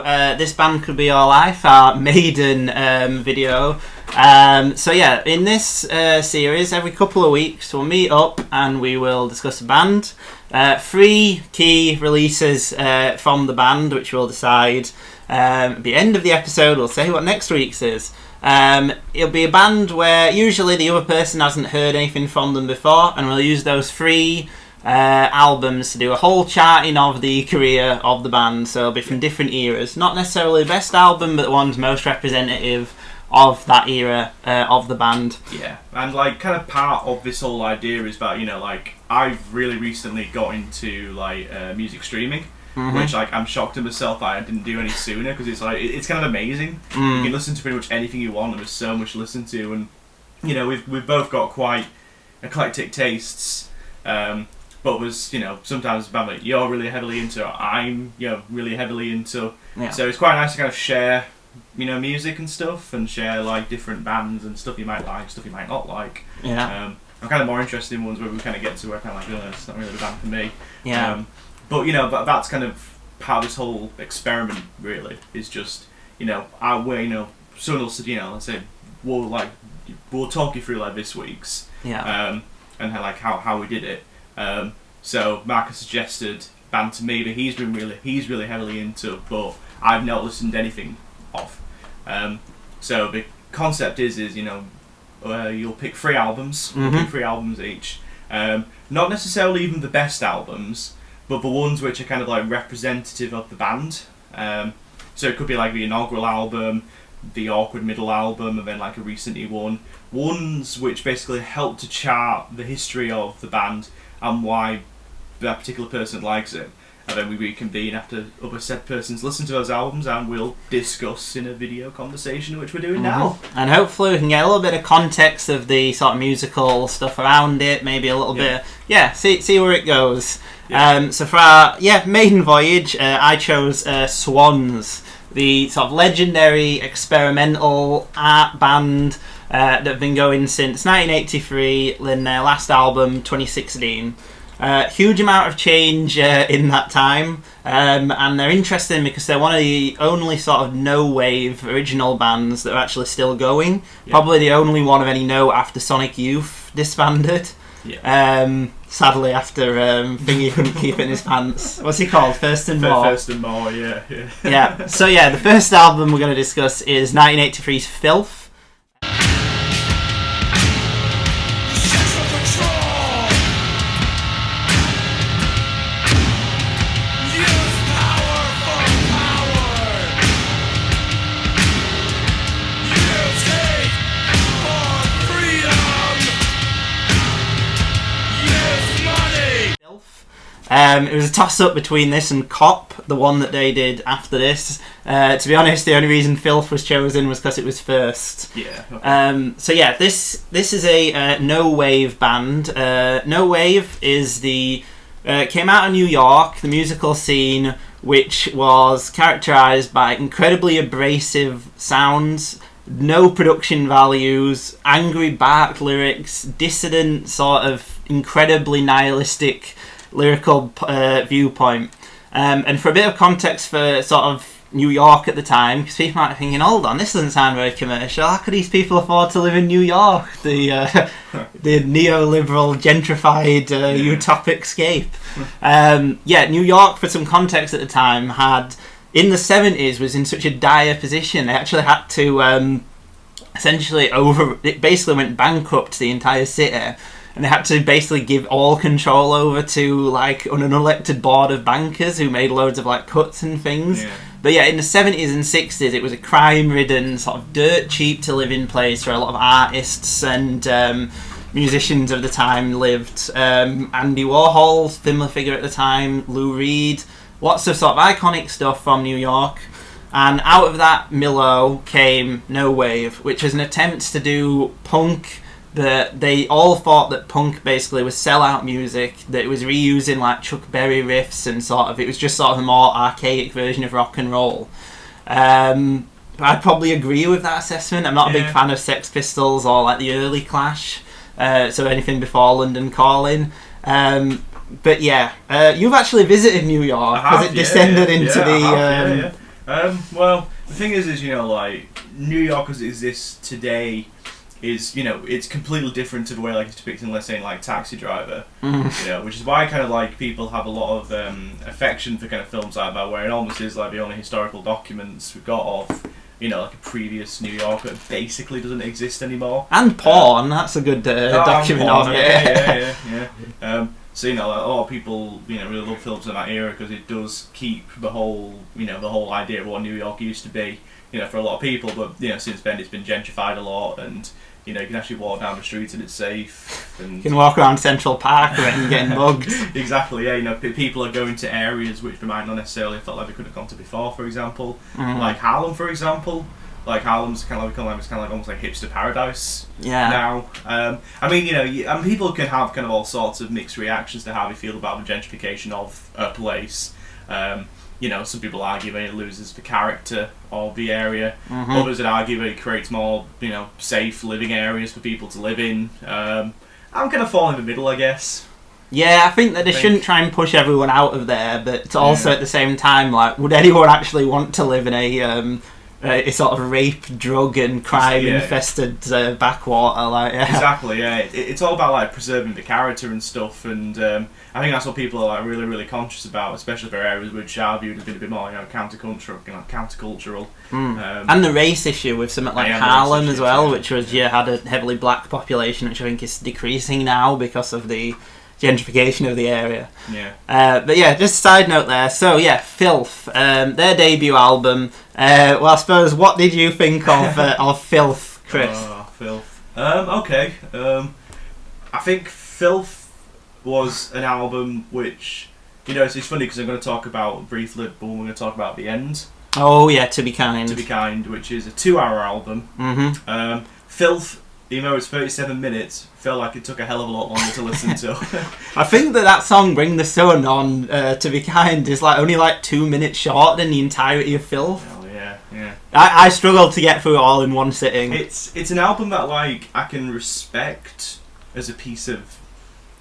This Band Could Be Your Life, our maiden video. So yeah, in this series, every couple of weeks we'll meet up and we will discuss a band. 3 key releases from the band, which we'll decide at the end of the episode. We'll say what next week's is. It'll be a band where usually the other person hasn't heard anything from them before, and we'll use those 3 albums to do a whole charting of the career of the band. So it'll be from different eras, not necessarily the best album, but the ones most representative of that era of the band. Yeah, and like kind of part of this whole idea is that, you know, like I've really recently got into like music streaming, which like I'm shocked at myself that I didn't do any sooner, because it's like it's kind of amazing. You can listen to pretty much anything you want, and there's so much to listen to, and you know we've both got quite eclectic tastes. But was, you know, sometimes a band that you're really heavily into, I'm, you know, really heavily into. Yeah. So it's quite nice to kind of share, you know, music and stuff, and share like different bands and stuff you might like, stuff you might not like. Yeah. I'm kind of more interested in ones where we kind of get to where I kind of like, oh, it's not really the band for me. Yeah. But you know, that's kind of part of this whole experiment. Really, is just, you know, someone will, you know, let's say we'll talk you through like this week's. Yeah. And how we did it. So Marcus suggested a band to me that he's really heavily into, but I've not listened to anything of. So the concept is you know, you'll pick 3 albums, we'll pick 3 albums each. Not necessarily even the best albums, but the ones which are kind of like representative of the band. So it could be like the inaugural album, the awkward middle album, and then like a recently one. Ones which basically help to chart the history of the band and why that particular person likes it. And then we reconvene after other said persons listen to those albums, and we'll discuss in a video conversation, which we're doing now. And hopefully we can get a little bit of context of the sort of musical stuff around it, maybe a little bit, see where it goes. Yeah. So for our maiden voyage, I chose Swans, the sort of legendary experimental art band that have been going since 1983, in their last album 2016. Huge amount of change in that time, and they're interesting because they're one of the only sort of no-wave original bands that are actually still going. Yeah. Probably the only one of any note after Sonic Youth disbanded. Yeah. Sadly, after Thingy couldn't keep it in his pants. What's he called? First and More. First and More, yeah. Yeah. So yeah, the first album we're going to discuss is 1983's Filth. It was a toss-up between this and Cop, the one that they did after this. To be honest, the only reason Filth was chosen was because it was first. Yeah. Okay. So yeah, this is a no-wave band. No-wave is came out of New York, the musical scene, which was characterised by incredibly abrasive sounds, no production values, angry bark lyrics, dissident sort of incredibly nihilistic lyrical viewpoint. And for a bit of context for sort of New York at the time, because people might be thinking, hold on, this doesn't sound very commercial. How could these people afford to live in New York? The neoliberal, gentrified, utopic scape. New York, for some context at the time, in the 70s, was in such a dire position. They actually had to it basically went bankrupt, the entire city. And they had to basically give all control over to like an unelected board of bankers who made loads of like cuts and things. Yeah. But yeah, in the 70s and 60s, it was a crime-ridden, sort of dirt cheap to live in place where a lot of artists and musicians of the time lived. Andy Warhol, similar figure at the time, Lou Reed, lots of sort of iconic stuff from New York. And out of that milieu came No Wave, which was an attempt to do punk. That they all thought that punk basically was sell-out music, that it was reusing like Chuck Berry riffs and it was just sort of a more archaic version of rock and roll. I'd probably agree with that assessment. I'm not a big fan of Sex Pistols or like the early Clash, so anything before London Calling. But yeah, you've actually visited New York because it descended into Well, the thing is, you know, like New York as it exists today is, you know, it's completely different to the way like it's depicted in, let's say, like Taxi Driver. You know, which is why kind of like people have a lot of affection for kind of films like that, where it almost is like the only historical documents we've got of, you know, like a previous New York that basically doesn't exist anymore. And porn, that's a good document of it. Yeah. So, you know, like, a lot of people, you know, really love films in that era because it does keep the whole, you know, the whole idea of what New York used to be, you know, for a lot of people. But, you know, since then it's been gentrified a lot, and, you know, you can actually walk down the streets and it's safe. And You can walk around Central Park without getting mugged. Exactly, yeah. You know, people are going to areas which they might not necessarily have felt like they could have gone to before, for example. Like Harlem, for example. Like Harlem's kind of become it's kind of like almost like hipster paradise now. I mean, you know, and people can have kind of all sorts of mixed reactions to how they feel about the gentrification of a place. You know, some people argue that it loses the character of the area. Others would argue that it creates more, you know, safe living areas for people to live in. I'm kind of falling in the middle, I guess. Yeah, I think that they shouldn't try and push everyone out of there, but also at the same time, like, would anyone actually want to live in a sort of rape, drug and crime infested backwater? Like, Exactly, yeah. It's all about like preserving the character and stuff, and I think that's what people are like really, really conscious about, especially for areas which are viewed as being a bit more, you know, countercultural. And the race issue with something like Harlem as well, which was had a heavily black population, which I think is decreasing now because of the gentrification of the area. But yeah, just a side note there. So yeah, Filth, their debut album. Well, I suppose, what did you think of Filth, Chris? Filth. Okay. I think Filth was an album which, you know, it's funny because I'm going to talk about briefly, but we're going to talk about the end. Oh yeah, To Be Kind. To Be Kind, which is a 2-hour album. Filth, even though it's 37 minutes, felt like it took a hell of a lot longer to listen to. I think that song, Bring the Sun, on To Be Kind, is like only like 2 minutes short than the entirety of Filth. Oh yeah. I struggled to get through it all in one sitting. It's an album that like I can respect as a piece of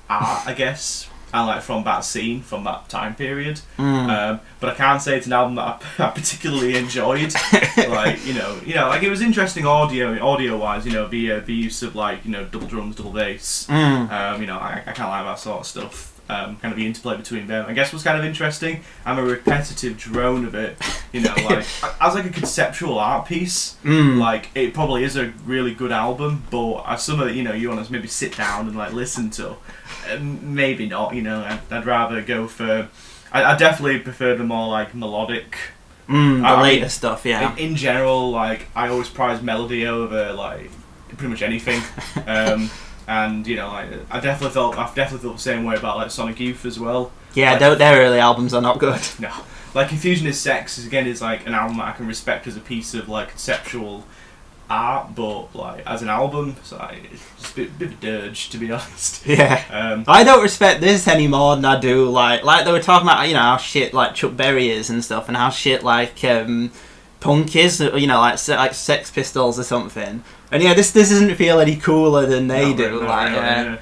art, I guess, and like from that scene, from that time period. But I can't say it's an album that I particularly enjoyed. Like, you know, like it was interesting audio wise. You know, the use of like, you know, double drums, double bass. You know, I kind of like that sort of stuff. Kind of the interplay between them, I guess, was kind of interesting. I'm a repetitive drone of it, you know, like as like a conceptual art piece. Like it probably is a really good album, but as some of it, you know, you want to maybe sit down and like listen to, maybe not. You know, I'd rather go for. I definitely prefer the more like melodic. Later stuff, yeah. In general, like I always prize melody over like pretty much anything. And, you know, like, I've definitely felt the same way about like Sonic Youth as well. Yeah, like, their early albums are not good. No, like Confusion Is Sex is like an album that I can respect as a piece of like conceptual art, but like as an album, it's just a bit of a dirge, to be honest. Yeah. I don't respect this any more than I do like they were talking about, you know, how shit like Chuck Berry is and stuff, and how shit like punk is, you know, like Sex Pistols or something. And yeah, this doesn't feel any cooler than they do. And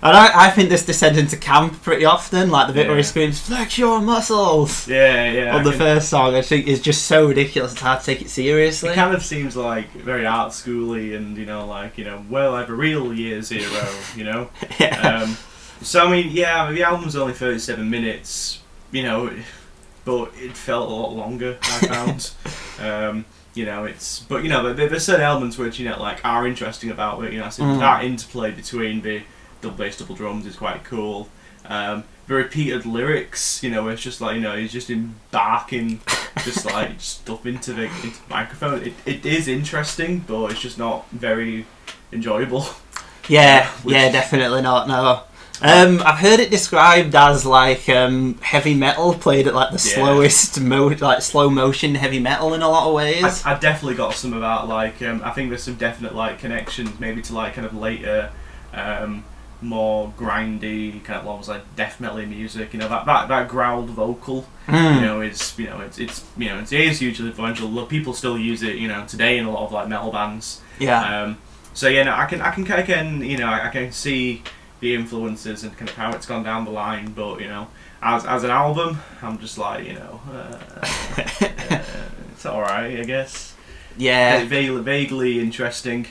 I think this descends into camp pretty often, like the bit where he screams "Flex your muscles." On the first song, I think is just so ridiculous. It's hard to take it seriously. It kind of seems like very art schooly, and you know, like, you know, well, I've a real year zero, you know. So I mean, yeah, the album's only 37 minutes, you know, but it felt a lot longer, I found. You know, but you know, there's certain elements which, you know, like are interesting about it. You know, so that interplay between the double bass, double drums is quite cool. The repeated lyrics, you know, it's just like, you know, he's just embarking just like stuff into the microphone. It is interesting, but it's just not very enjoyable. Yeah, definitely not. No. I've heard it described as like heavy metal played at like the slowest slow motion heavy metal in a lot of ways. I definitely got some of that. Like I think there's some definite like connections maybe to like kind of later, more grindy kind of almost like death metal music. You know, that growled vocal. You know, it's it is hugely influential. People still use it, you know, today in a lot of like metal bands. Yeah. So yeah, no, I can see the influences and kind of how it's gone down the line, but you know, as an album, I'm just like, you know, it's alright, I guess. Yeah. Vaguely interesting,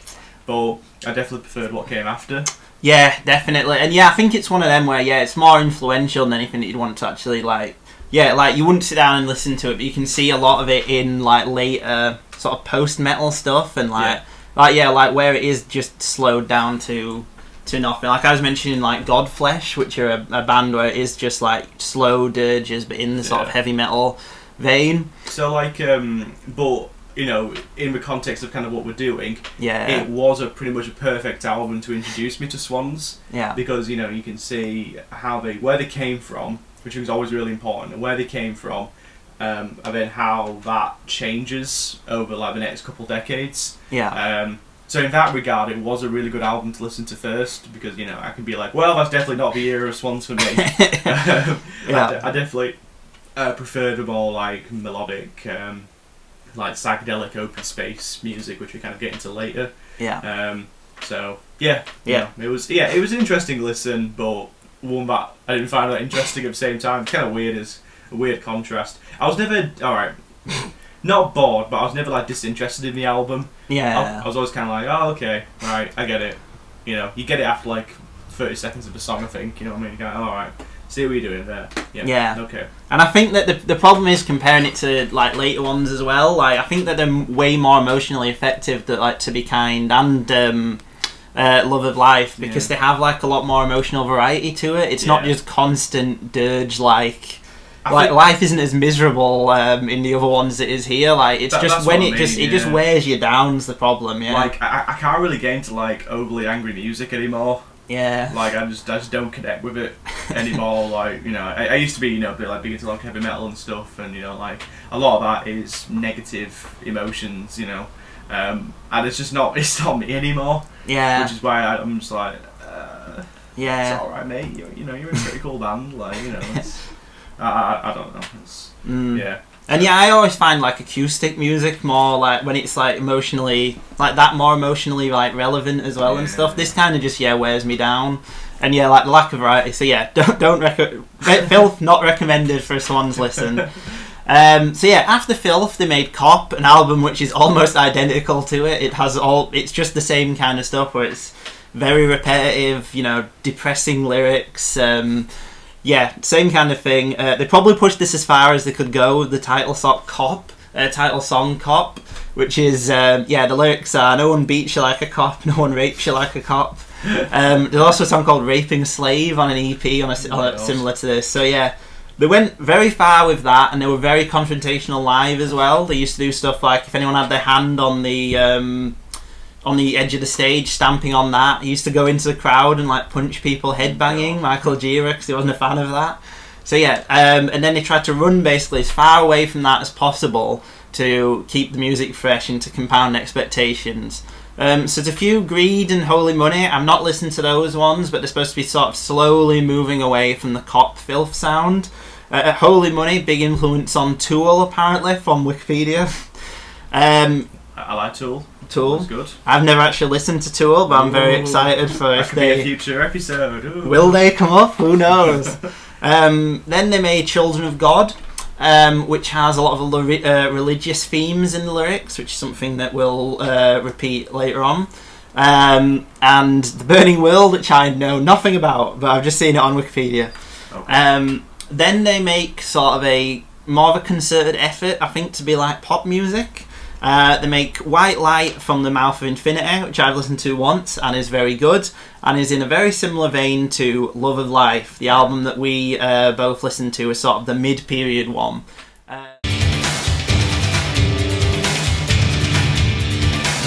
but I definitely preferred what came after. Yeah, definitely. And yeah, I think it's one of them where, yeah, it's more influential than anything that you'd want to actually, like... Yeah, like, you wouldn't sit down and listen to it, but you can see a lot of it in, like, later sort of post-metal stuff, and, like... Yeah. Like, where it is just slowed down to nothing. Like, I was mentioning, like, Godflesh, which are a band where it is just, like, slow dirges, but in the sort of heavy metal vein. So, like, but... You know, in the context of kind of what we're doing, it was pretty much a perfect album to introduce me to Swans. Yeah. Because, you know, you can see where they came from, which was always really important, and where they came from, and then how that changes over like the next couple decades. Yeah. So in that regard, it was a really good album to listen to first, because, you know, I can be like, well, that's definitely not the era of Swans for me. I definitely prefer the more like melodic. Like psychedelic open space music, which we kind of get into later. Yeah. So you know, it was an interesting listen, but one that I didn't find that interesting at the same time. It's kind of weird, as a weird contrast. I was never not bored, but I was never like disinterested in the album. Yeah. I was always kind of like, oh, okay, right, I get it. You know, you get it after like 30 seconds of the song, I think. You know what I mean? You're like, all right. See what you're doing there. Yeah. Okay. And I think that the problem is comparing it to like later ones as well. Like, I think that they're way more emotionally effective than like To Be Kind and Love of Life, because they have like a lot more emotional variety to it. It's not just constant dirge like life isn't as miserable in the other ones as it is here. Like, it's just when it just wears you down's the problem. Yeah. Like I can't really get into like overly angry music anymore. Yeah. Like, I just don't connect with it anymore. Like, you know, I used to be, you know, a bit like big into like heavy metal and stuff, and, you know, like a lot of that is negative emotions, you know, and it's not me anymore. Yeah. Which is why I'm just like, yeah, it's alright, mate. You know, you're in a pretty cool band. Like, you know, it's, I don't know. It's, yeah. And yeah, I always find like acoustic music more like when it's like emotionally like that, more emotionally like relevant as well and stuff. This kind of just wears me down, and like the lack of variety. So yeah, don't Filth not recommended for a Swans listen. So yeah, after Filth they made Cop, an album which is almost identical to it. It's just the same kind of stuff where it's very repetitive, you know, depressing lyrics. Yeah, same kind of thing. They probably pushed this as far as they could go with the title song Cop, which is, the lyrics are, no one beats you like a cop, no one rapes you like a cop. There's also a song called Raping Slave on an EP similar to this. So yeah, they went very far with that, and they were very confrontational live as well. They used to do stuff like, if anyone had their hand on the edge of the stage, stamping on that. He used to go into the crowd and like punch people headbanging, Michael Gira, because he wasn't a fan of that. So yeah, and then they tried to run basically as far away from that as possible to keep the music fresh and to compound expectations. So there's a few, Greed and Holy Money. I've not listened to those ones, but they're supposed to be sort of slowly moving away from the Cop Filth sound. Holy Money, big influence on Tool apparently from Wikipedia. I like Tool. Tool. Good. I've never actually listened to Tool, but I'm very excited for if be a future episode. Ooh. Will they come up? Who knows? Then they made Children of God, which has a lot of religious themes in the lyrics, which is something that we'll repeat later on. And The Burning World, which I know nothing about, but I've just seen it on Wikipedia. Okay. Then they make sort of a more of a concerted effort, I think, to be like pop music. They make White Light from the Mouth of Infinity, which I've listened to once and is very good, and is in a very similar vein to Love of Life, the album that we both listened to as sort of the mid-period one. The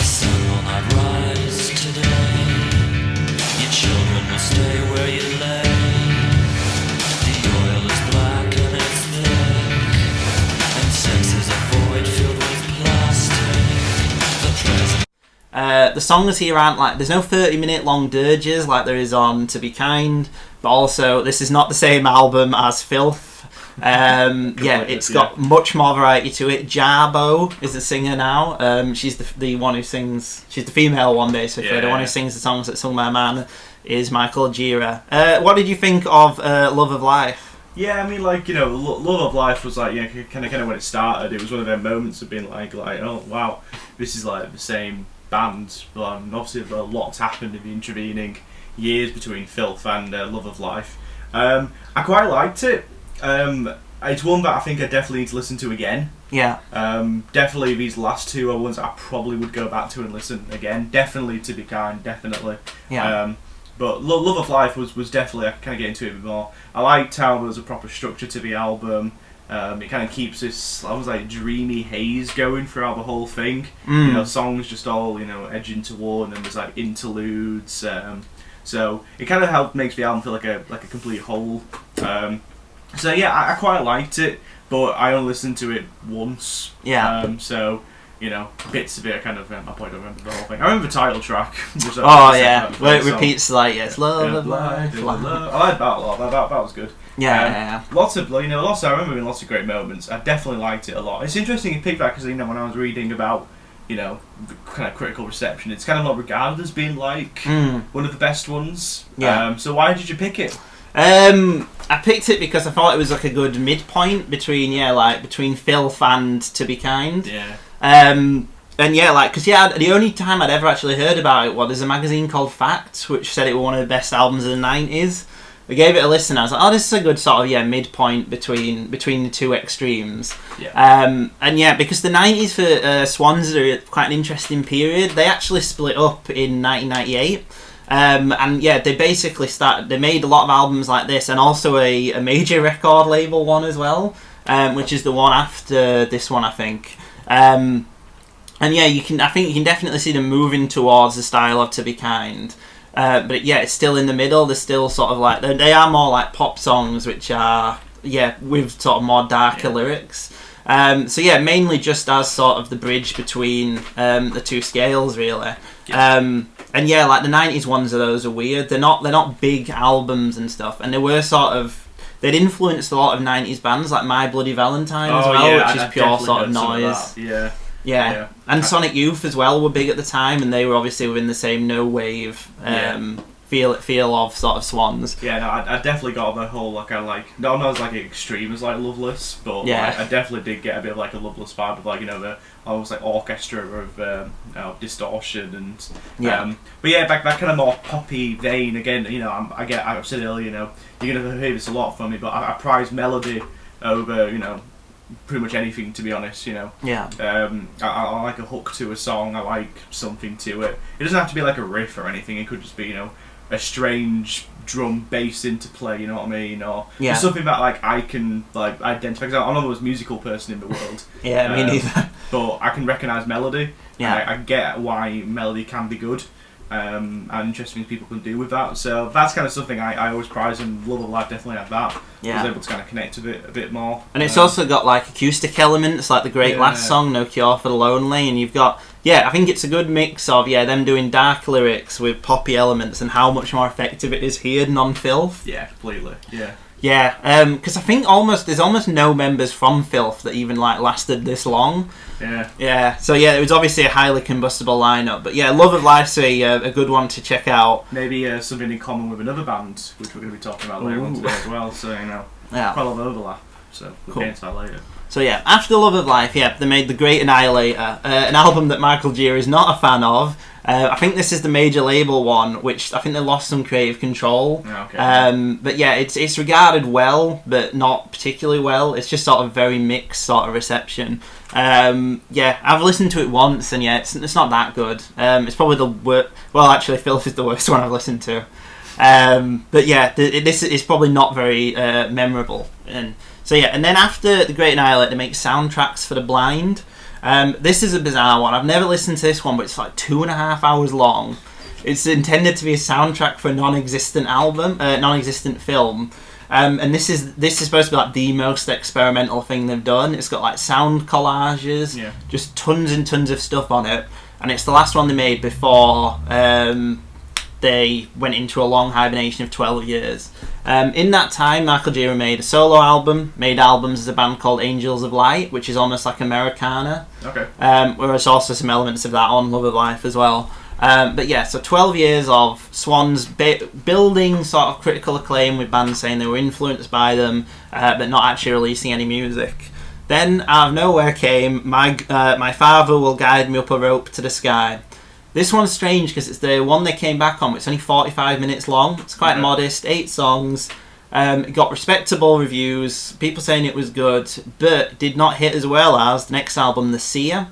sun will not rise today. Your children will stay where you lay. The oil is black and it's thick, and sex is a void filled with the songs here aren't like, there's no 30-minute long dirges like there is on To Be Kind, but also this is not the same album as Filth. It's got much more variety to it. Jarbo is the singer now. She's the one who sings, she's the female one basically. The one who sings the songs that sung by a man is Michael Gira. What did you think of Love of Life? Yeah, I mean, like, you know, Love of Life was like, you know, kind of when it started, it was one of them moments of being like, oh wow, this is like the same band, but obviously a lot's happened in the intervening years between Filth and Love of Life. I quite liked it. It's one that I think I definitely need to listen to again. Yeah. Definitely these last two are ones I probably would go back to and listen again. Definitely To Be Kind, definitely. Yeah. But Love of Life was definitely, I kind of get into it a bit more. I liked how there was a proper structure to the album. It kind of keeps this, I was like, dreamy haze going throughout the whole thing. You know, songs just all, you know, edging toward, and then there's like interludes. So it kind of makes the album feel like a complete whole. So yeah, I quite liked it, but I only listened to it once. Yeah. So, you know, bits of it I kind of, I probably don't remember the whole thing. I remember the title track. Oh yeah, where it repeats like, it's Love of Life. I liked that a lot. That was good. Yeah. Lots of, you know, I remember lots of great moments. I definitely liked it a lot. It's interesting you pick that because, you know, when I was reading about, you know, the kind of critical reception, it's kind of not regarded as being like one of the best ones. Yeah. So why did you pick it? I picked it because I thought it was like a good midpoint between Filth and To Be Kind. Yeah. And yeah, like, because the only time I'd ever actually heard about it was there's a magazine called Facts which said it was one of the best albums of the 90s. I gave it a listen. I was like, oh, this is a good sort of midpoint between the two extremes. Yeah. And yeah, because the 90s for Swans are quite an interesting period. They actually split up in 1998. And yeah, they basically they made a lot of albums like this, and also a major record label one as well, which is the one after this one, I think. And yeah, I think you can definitely see them moving towards the style of To Be Kind. But yeah, it's still in the middle. They're still sort of like, they are more like pop songs, which are, with sort of more darker lyrics. So yeah, mainly just as sort of the bridge between the two scales, really. Yeah. And yeah, like the 90s ones of those are weird. They're not big albums and stuff, and they were they'd influenced a lot of 90s bands like My Bloody Valentine as well, which is pure sort of noise. Yeah. And Sonic Youth as well were big at the time, and they were obviously within the same no wave feel of sort of Swans. Yeah, no, I definitely got the whole not as like extreme as like Loveless, but like, I definitely did get a bit of like a Loveless vibe of like, you know, the almost like orchestra of distortion and but yeah, back that kind of more poppy vein again. You know, I've said earlier, you know, you're gonna hear this a lot from me, but I prize melody over, you know, pretty much anything, to be honest, you know. Yeah. I like a hook to a song. I like something to it. It doesn't have to be like a riff or anything. It could just be, you know, a strange drum bass interplay. You know what I mean? Or just something that like I can like identify. Because I'm not the most musical person in the world. Yeah, me neither. But I can recognise melody. Yeah. I get why melody can be good. And interesting things people can do with that. So that's kind of something I always prize, and Love of Life definitely had that. I was able to kind of connect with it a bit more. And it's also got like acoustic elements, like the great last song, No Cure for the Lonely, and you've got, I think it's a good mix of, them doing dark lyrics with poppy elements, and how much more effective it is here than on Filth. Yeah, completely. Yeah. Yeah, because I think there's almost no members from Filth that even like lasted this long. Yeah. Yeah. So yeah, it was obviously a highly combustible lineup, but yeah, Love of Life's a good one to check out. Maybe something in common with another band, which we're going to be talking about later on today as well. So you know, quite a lot of overlap. So we'll get into that later. So yeah, after Love of Life, they made The Great Annihilator, an album that Michael Gira is not a fan of. I think this is the major label one, which I think they lost some creative control. Okay. But yeah, it's regarded well, but not particularly well. It's just sort of very mixed sort of reception. I've listened to it once, and it's not that good. It's probably the worst. Well, actually, Filth is the worst one I've listened to. But yeah, this is probably not very memorable. And so yeah, and then after The Great Annihilator, they make soundtracks for the blind. This is a bizarre one. I've never listened to this one, but it's like 2.5 hours long. It's intended to be a soundtrack for a non-existent film. And this is supposed to be like the most experimental thing they've done. It's got like sound collages, just tons and tons of stuff on it. And it's the last one they made before they went into a long hibernation of 12 years. In that time, Michael Gira made a solo album, made albums as a band called Angels of Light, which is almost like Americana. Okay. Whereas also some elements of that on Love of Life as well. But yeah, so 12 years of Swans building sort of critical acclaim with bands saying they were influenced by them, but not actually releasing any music. Then out of nowhere came My Father Will Guide Me Up a Rope to the Sky. This one's strange because it's the one they came back on, but it's only 45 minutes long. It's quite modest, 8 songs. It got respectable reviews, people saying it was good, but did not hit as well as the next album, The Seer.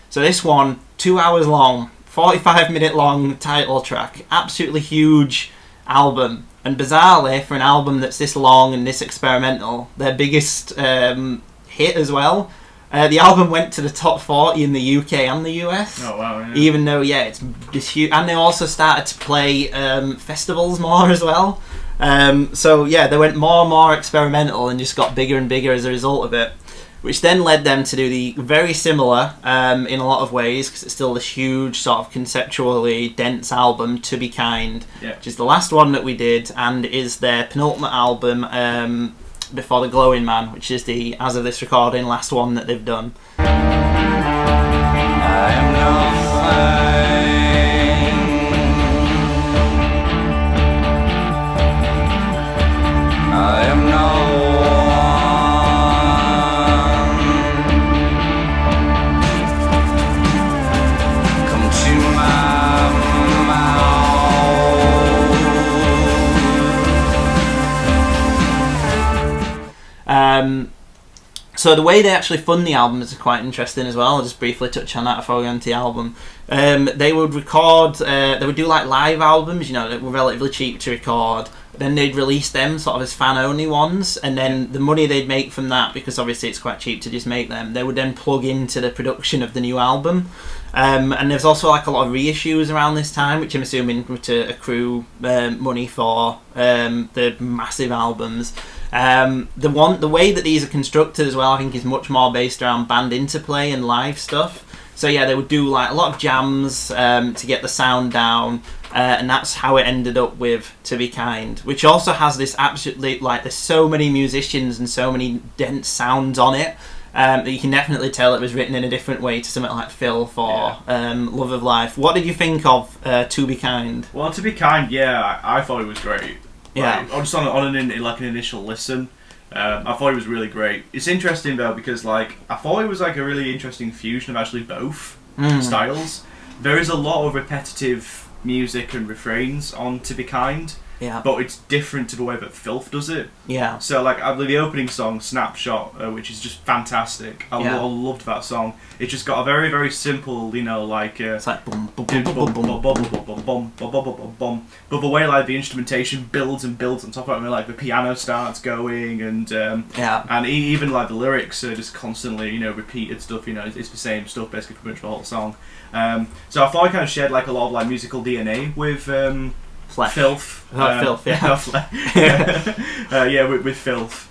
So this one, 2 hours long, 45-minute long title track, absolutely huge album. And bizarrely, for an album that's this long and this experimental, their biggest hit as well. The album went to the top 40 in the UK and the US. Oh wow! Yeah. Even though, it's this huge, and they also started to play festivals more as well. So they went more and more experimental and just got bigger and bigger as a result of it, which then led them to do the very similar in a lot of ways, because it's still this huge sort of conceptually dense album, To Be Kind, which is the last one that we did and is their penultimate album before The Glowing Man, which is the, as of this recording, last one that they've done. I am no I am no one. Come to my mouth. So the way they actually fund the album is quite interesting as well. I'll just briefly touch on that before we go into the album. They would record, they would do like live albums, that were relatively cheap to record. Then they'd release them sort of as fan-only ones, and then the money they'd make from that, because obviously it's quite cheap to just make them, they would then plug into the production of the new album. And there's also like a lot of reissues around this time, which I'm assuming were to accrue money for the massive albums. The way that these are constructed as well, I think, is much more based around band interplay and live stuff. So they would do like a lot of jams to get the sound down, and that's how it ended up with To Be Kind, which also has this absolutely, like, there's so many musicians and so many dense sounds on it that you can definitely tell it was written in a different way to something like Filth or Love of Life. What did you think of To Be Kind? Well, To Be Kind, I thought it was great. Just on an initial listen, I thought it was really great. It's interesting though, because I thought it was like a really interesting fusion of actually both styles. There is a lot of repetitive music and refrains on To Be Kind, but it's different to the way that Filth does it. So I believe the opening song, Snapshot, which is just fantastic. I loved that song. It's just got a very, very simple, it's like boom, boom, boom, boom, boom, boom, boom, boom, boom, but the way the instrumentation builds and builds on top of it, the piano starts going, and even the lyrics are just constantly repeated stuff. It's the same stuff basically pretty much the whole song. So I thought I kind of shared a lot of musical DNA with Filth. Filth, with Filth.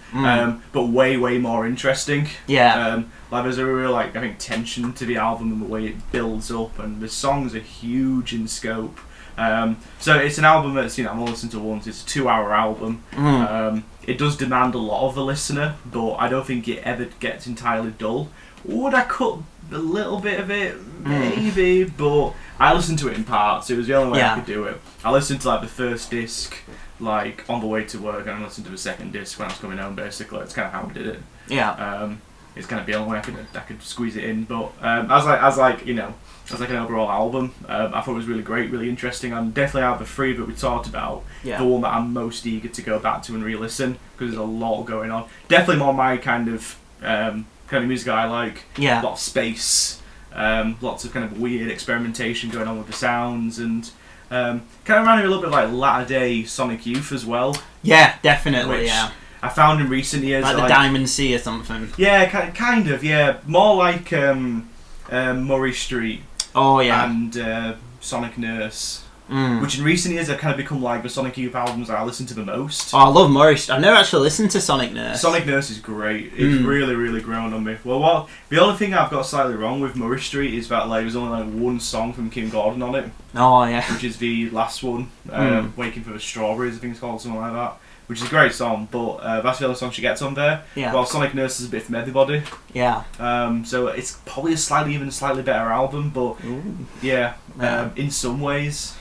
But way more interesting. There's a real I think tension to the album and the way it builds up, and the songs are huge in scope. So it's an album that's I'm gonna listen to once. It's a 2-hour album. It does demand a lot of the listener, but I don't think it ever gets entirely dull. Would I cut a little bit of it? Maybe, but I listened to it in parts. It was the only way I could do it. I listened to the first disc on the way to work, and I listened to the second disc when I was coming home. Basically, it's kind of how I did it. It's kind of the only way I could squeeze it in. But as an overall album, I thought it was really great, really interesting, and definitely out of the 3 that we talked about, the one that I'm most eager to go back to and re-listen, because there's a lot going on. Definitely more my kind of music I like. A lot of space, lots of kind of weird experimentation going on with the sounds, and kind of reminded me a little bit like latter day Sonic Youth as well. Definitely. I found in recent years like the Diamond Sea or something. Kind of. More like Murray Street. And Sonic Nurse. Which in recent years have kind of become the Sonic Youth albums I listen to the most. I love Morris. I've never actually listened to Sonic Nurse. Sonic Nurse is great. It's really, really grown on me. Well, the only thing I've got slightly wrong with Murray Street is that there's only one song from Kim Gordon on it. Oh, yeah. Which is the last one, Waking for the Strawberries, I think it's called, something like that. which is a great song, but that's the only song she gets on there. Yeah. While Sonic Nurse is a bit from everybody. Yeah. So it's probably a slightly better album, but yeah, in some ways.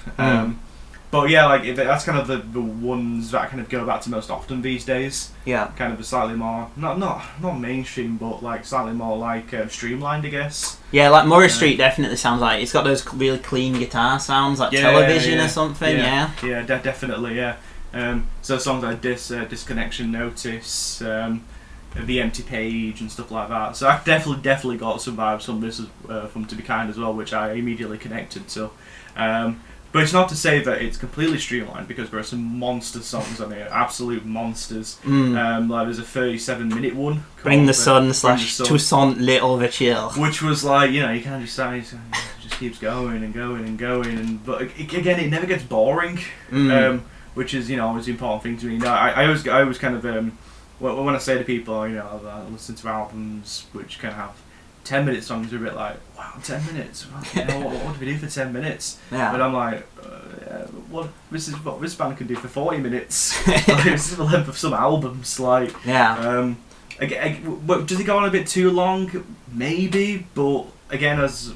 But yeah, like that's kind of the ones that I kind of go back to most often these days. Yeah. Kind of a slightly more not mainstream, but like slightly more like streamlined, I guess. Yeah, like Murray Street definitely sounds like it's got those really clean guitar sounds, like Television or something. Yeah. Yeah, definitely. Yeah. So songs like Disconnection Notice, The Empty Page, and stuff like that. So I definitely got some vibes from this from To Be Kind as well, which I immediately connected to. But it's not to say that it's completely streamlined, because there are some monster songs on here, absolute monsters. Like there's a 37-minute one. Bring the Sun / Toussaint Little the Chill. Which was like, you kind of just say, it just keeps going and going and going, but again, it never gets boring. Which is, always the important thing to me. I always kind of, when I say to people, I listen to albums which kind of have 10-minute songs, are a bit like, wow, 10 minutes. What do we do for 10 minutes? Yeah. But I'm like, this is what this band can do for 40 minutes. Like, this is the length of some albums. Like, yeah. Does it go on a bit too long? Maybe, but again, as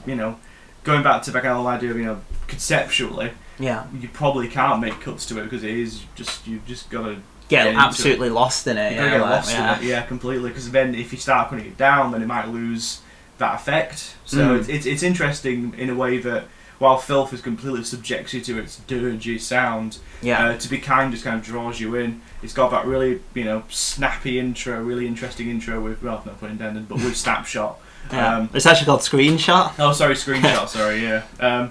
going back to the kind of idea of conceptually. Yeah. You probably can't make cuts to it, because it is just you've just got to get absolutely lost in it. Get lost in it, yeah, completely. Because then if you start cutting it down, then it might lose that effect. So it's interesting in a way that while Filth is completely subjected to its dirgy sound, To Be Kind just kind of draws you in. It's got that really snappy intro, really interesting intro with, well, no pun intended, but with Snapshot. Yeah. It's actually called Screenshot. Oh, sorry, Screenshot. Sorry, yeah.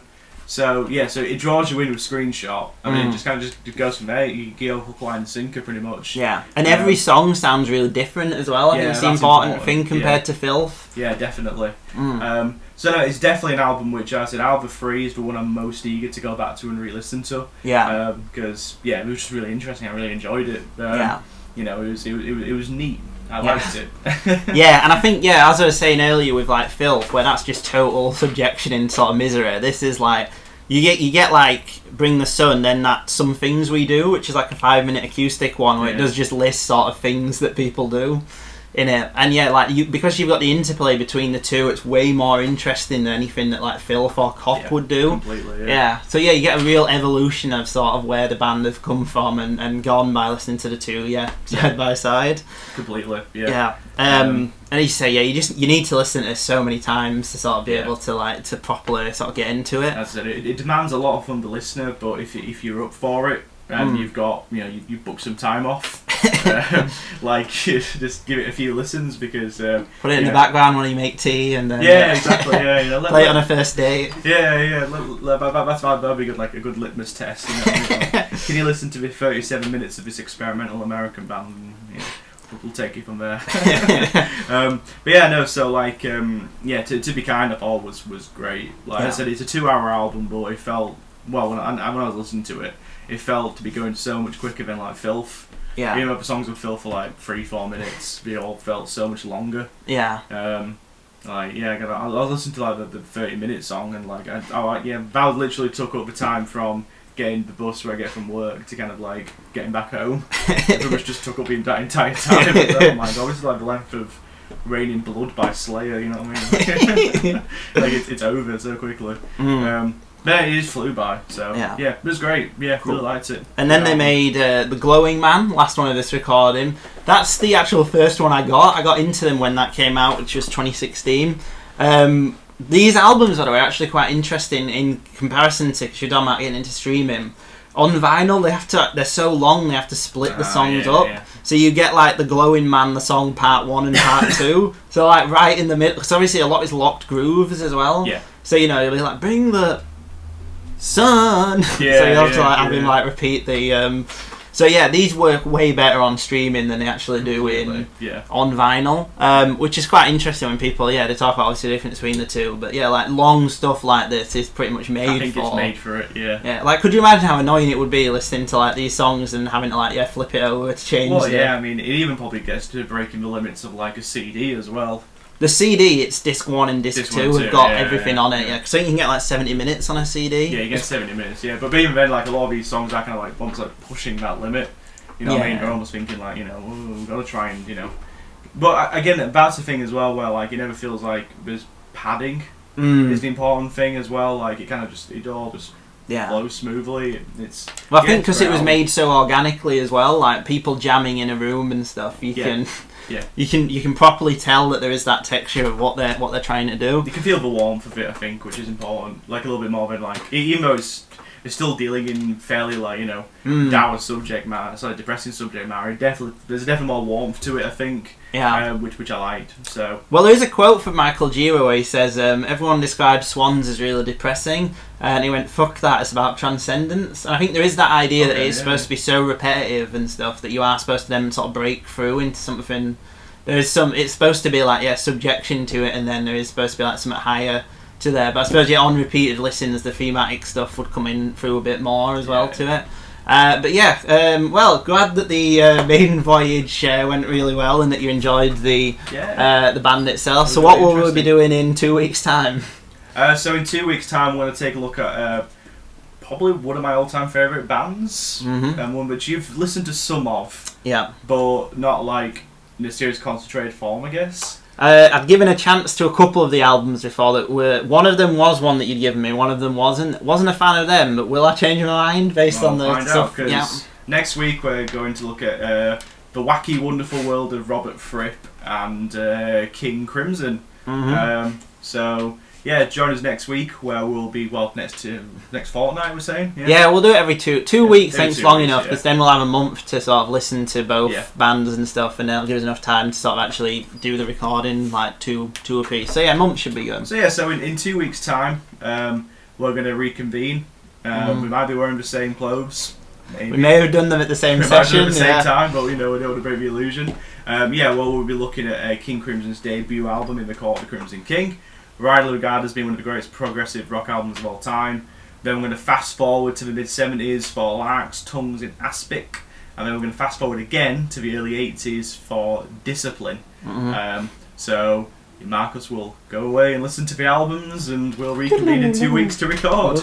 So it draws you in with Screenshot. I mean, it just kind of just goes from there. You go hook, line, and sinker, pretty much. Yeah, and every song sounds really different as well. I think it's the important thing compared to Filth. Yeah, definitely. So no, it's definitely an album which I said Alva 3 is the one I'm most eager to go back to and re-listen to. Yeah. Because it was just really interesting. I really enjoyed it. It was neat. I liked it. Yeah, and I think, as I was saying earlier with like Filth, where that's just total subjection in sort of misery, this is like you get like Bring the Sun, then that Some Things We Do, which is like a 5-minute acoustic one where it does just list sort of things that people do in it. And because you've got the interplay between the two, it's way more interesting than anything that like Filth or Cop would do. Completely, yeah. So you get a real evolution of sort of where the band have come from and gone by listening to the two, side by side. Completely, yeah. And you say, you need to listen to this so many times to sort of be able to properly sort of get into it. As I said, it demands a lot from the listener, but if you're up for it, and you've got, you booked some time off, just give it a few listens, because put it in the background when you make tea, and then exactly, play it on a first date. That'd be good, like a good litmus test. Can you listen to the 37 minutes of this experimental American band? We'll take it from there. To Be Kind, I thought was great. Like I said, it's a 2-hour album, but it felt, well, when I was listening to it, it felt to be going so much quicker than like Filth. Yeah. Even though the songs with Filth for like 3-4 minutes, they all felt so much longer. Yeah. I listened to like the 30-minute song, and that literally took up the time from getting the bus where I get from work to kind of like getting back home. It pretty much just took up that entire time. Oh my god, this is like the length of Raining Blood by Slayer, you know what I mean? Like it's over so quickly. But it just flew by, so it was great. Yeah, cool. Really liked it. And then they made The Glowing Man, last one of this recording. That's the actual first one I got. I got into them when that came out, which was 2016. These albums are actually quite interesting in comparison to, because you're talking about getting into streaming. On vinyl, they're so long, they have to split the songs up. Yeah. So you get like The Glowing Man, the song part 1 and part 2. So like right in the middle, because obviously a lot is locked grooves as well. Yeah. So you'll be like, bring the sun. So you have to have him like repeat the. So these work way better on streaming than they actually do on vinyl, which is quite interesting when people they talk about obviously the difference between the two. But like long stuff like this is pretty much made for. I think it's made for it. Yeah. Like, could you imagine how annoying it would be listening to like these songs and having to flip it over to change? Well, I mean, it even probably gets to breaking the limits of like a CD as well. The CD, it's disc 1 and disc 2 have got everything on it, because I think you can get like 70 minutes on a CD. Yeah, you get 70 minutes, but even then, like a lot of these songs are kind of like almost like pushing that limit. You know what I mean? Yeah. You're almost thinking like, we've got to try and, But again, that's the thing as well, where like it never feels like there's padding is the important thing as well. Like it kind of it all just flows smoothly. Well, I think because it was made so organically as well, like people jamming in a room and stuff, you can properly tell that there is that texture of what they're trying to do. You can feel the warmth of it, I think, which is important. Like a little bit more of it, like even though it's still dealing in fairly like dour subject matter, sort of depressing subject matter. There's definitely more warmth to it, I think. Yeah. Which I liked. So. Well, there is a quote from Michael Gira where he says, "Everyone describes Swans as really depressing," and he went, "Fuck that! It's about transcendence." And I think there is that idea that it's supposed to be so repetitive and stuff that you are supposed to then sort of break through into something. It's supposed to be like subjection to it, and then there is supposed to be like something higher to there. But I suppose on repeated listens, the thematic stuff would come in through a bit more as well to it. Well, glad that the maiden voyage went really well and that you enjoyed the band itself. So what will we be doing in 2 weeks' time? So in 2 weeks' time, we're going to take a look at probably one of my all-time favourite bands, and one which you've listened to some of, but not like in a serious concentrated form, I guess. I've given a chance to a couple of the albums before that one of them was one that you'd given me, one of them wasn't a fan of them, but will I change my mind based on the stuff? Next week we're going to look at The Wacky Wonderful World of Robert Fripp and King Crimson. Join us next week where we'll be next fortnight, we're saying. We'll do it every two weeks. Thanks, long enough, because then we'll have a month to sort of listen to both bands and stuff, and that'll give us enough time to sort of actually do the recording, like two or three. So a month should be good. So in 2 weeks' time, we're going to reconvene. We might be wearing the same clothes. Maybe. We may have done them at the same session, at the same time, but we don't want to break the illusion. We'll be looking at King Crimson's debut album, In the Court of the Crimson King. Widely regarded as being one of the greatest progressive rock albums of all time. Then we're going to fast forward to the mid-70s for Larks, Tongues in Aspic. And then we're going to fast forward again to the early 80s for Discipline. So Marcus will go away and listen to the albums, and we'll reconvene in 2 weeks to record.